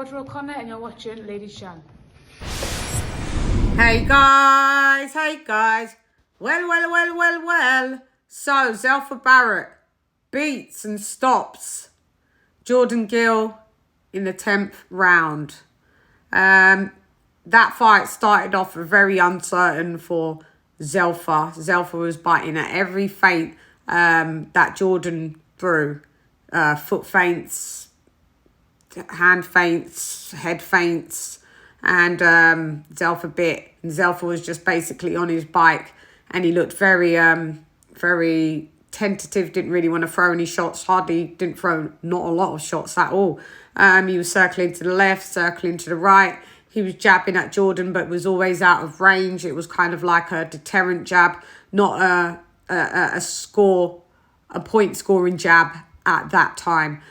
Audrey O'Connor and you're watching Lady Chan. Hey guys. Well. So, Zelfa Barrett beats and stops Jordan Gill in the 10th round. That fight started off very uncertain for Zelfa. Zelfa was biting at every feint that Jordan threw. Foot feints, hand feints, head feints, and Zelfa bit. And Zelfa was just basically on his bike, and he looked very tentative, didn't really want to throw any shots, didn't throw not a lot of shots at all. He was circling to the left, circling to the right. He was jabbing at Jordan, but was always out of range. It was kind of like a deterrent jab, not a point scoring jab at that time.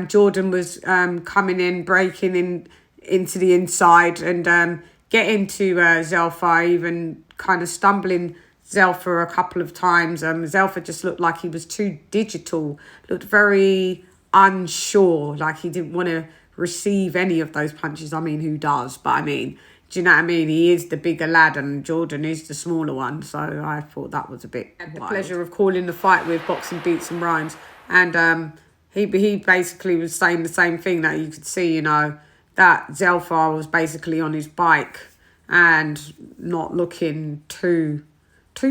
Jordan was coming in, breaking into the inside and getting to Zelfa, even kind of stumbling Zelfa a couple of times. Zelfa just looked like he was too digital, looked very unsure, like he didn't want to receive any of those punches. I mean, who does? But I mean, do you know what I mean? He is the bigger lad and Jordan is the smaller one. So I thought that was a bit wild. The pleasure of calling the fight with Boxing Beats and Rhymes. And he basically was saying the same thing, that you could see, you know, that Zelfa was basically on his bike and not looking too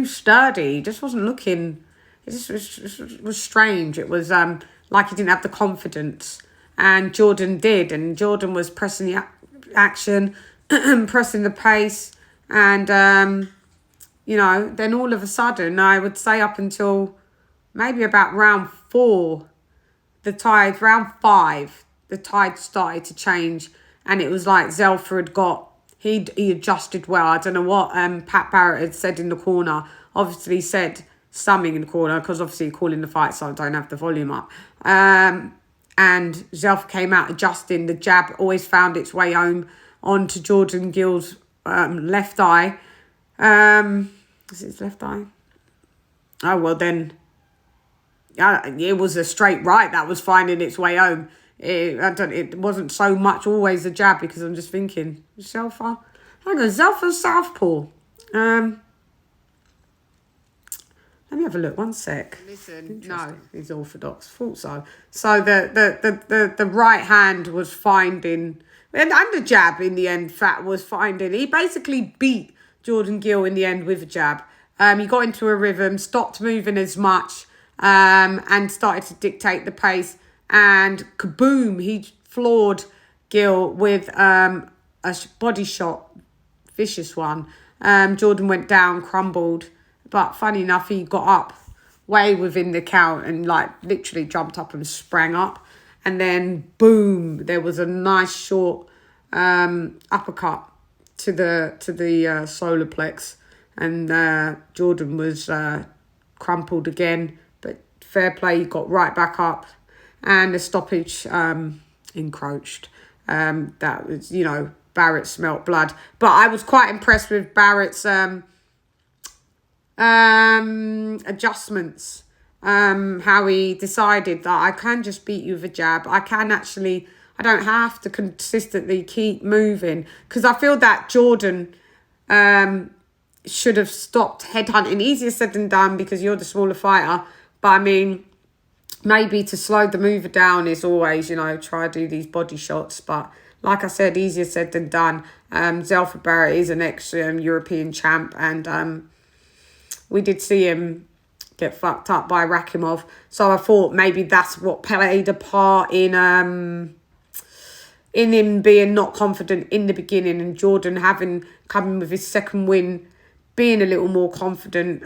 sturdy. He just wasn't looking, it just was strange. It was like he didn't have the confidence. And Jordan did. And Jordan was pressing the action, pressing the pace. And, you know, then all of a sudden, I would say up until maybe about round 4, round 5, the tide started to change. And it was like Zelfa had he adjusted well. I don't know what Pat Barrett had said in the corner. Obviously said something in the corner, because obviously calling the fight, so I don't have the volume up. And Zelfa came out adjusting. The jab always found its way home onto Jordan Gill's left eye. Is it his left eye? Oh, well then, it was a straight right that was finding its way home. It wasn't so much always a jab, because I'm just thinking, Zelfa? Hang on, Zelfa's southpaw. Let me have a look, one sec. Listen, no, he's orthodox. Thought so. So the right hand was finding, and the jab in the end, was finding. He basically beat Jordan Gill in the end with a jab. He got into a rhythm, stopped moving as much, and started to dictate the pace. And kaboom, he floored Gill with a body shot, vicious one. Jordan went down, crumbled. But funny enough, he got up way within the count and like literally jumped up and sprang up. And then boom, there was a nice short uppercut to the solar plex. And Jordan was crumpled again. But fair play, he got right back up. And the stoppage encroached. That was, you know, Barrett smelt blood. But I was quite impressed with Barrett's adjustments. How he decided that I can just beat you with a jab. I don't have to consistently keep moving. Because I feel that Jordan should have stopped headhunting. Easier said than done, because you're the smaller fighter. But I mean, maybe to slow the mover down is always, you know, try to do these body shots. But like I said, easier said than done. Zelfa Barrett is an ex-European champ. And we did see him get fucked up by Rakimov. So I thought maybe that's what played a part in him being not confident in the beginning. And Jordan coming with his second win, being a little more confident,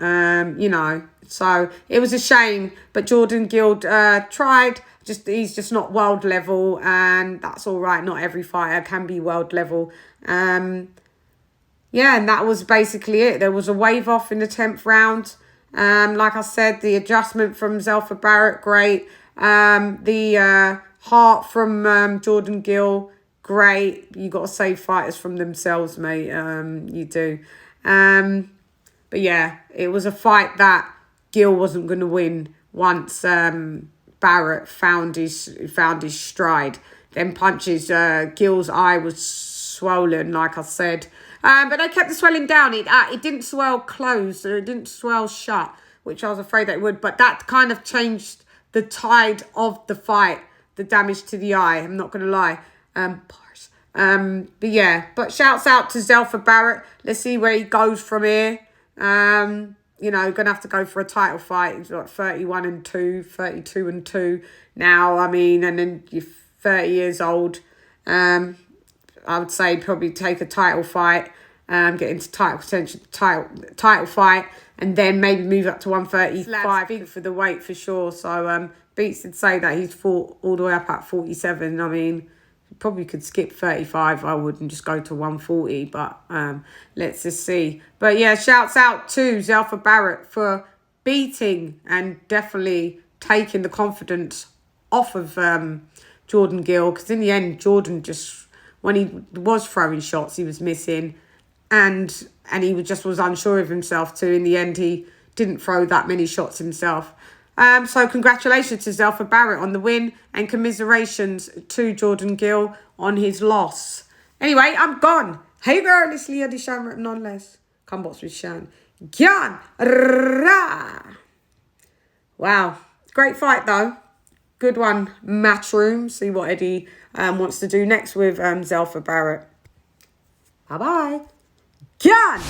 you know. So it was a shame, but Jordan Gill tried. He's just not world level, and that's all right. Not every fighter can be world level. Yeah, and that was basically it. There was a wave off in the 10th round. Like I said, the adjustment from Zelfa Barrett, great. The heart from Jordan Gill, great. You got to save fighters from themselves, mate. You do. But yeah, it was a fight that Gill wasn't going to win once Barrett found his stride. them punches. Gill's eye was swollen, like I said. But they kept the swelling down. It didn't swell closed, or it didn't swell shut, which I was afraid that it would. But that kind of changed the tide of the fight, the damage to the eye. I'm not going to lie. But yeah, but shouts out to Zelfa Barrett. Let's see where he goes from here. You know, going to have to go for a title fight. He's like 31-2, 32-2 now. I mean, and then you're 30 years old. I would say probably take a title fight, get into title contention, title fight, and then maybe move up to 135. Big for the weight for sure. So Beats did say that he's fought all the way up at 47. I mean, probably could skip 35, I would, and just go to 140. But let's just see. But yeah, shouts out to Zelfa Barrett for beating and definitely taking the confidence off of Jordan Gill. Because in the end, Jordan just, when he was throwing shots, he was missing. And he was unsure of himself too. In the end, he didn't throw that many shots himself. So congratulations to Zelfa Barrett on the win, and commiserations to Jordan Gill on his loss. Anyway, I'm gone. Hey girl, it's LADYCHANN written on less. Come box with CHANN. Gyan. Wow. Great fight though. Good one. Matchroom. See what Eddie wants to do next with Zelfa Barrett. Bye-bye. Gyan.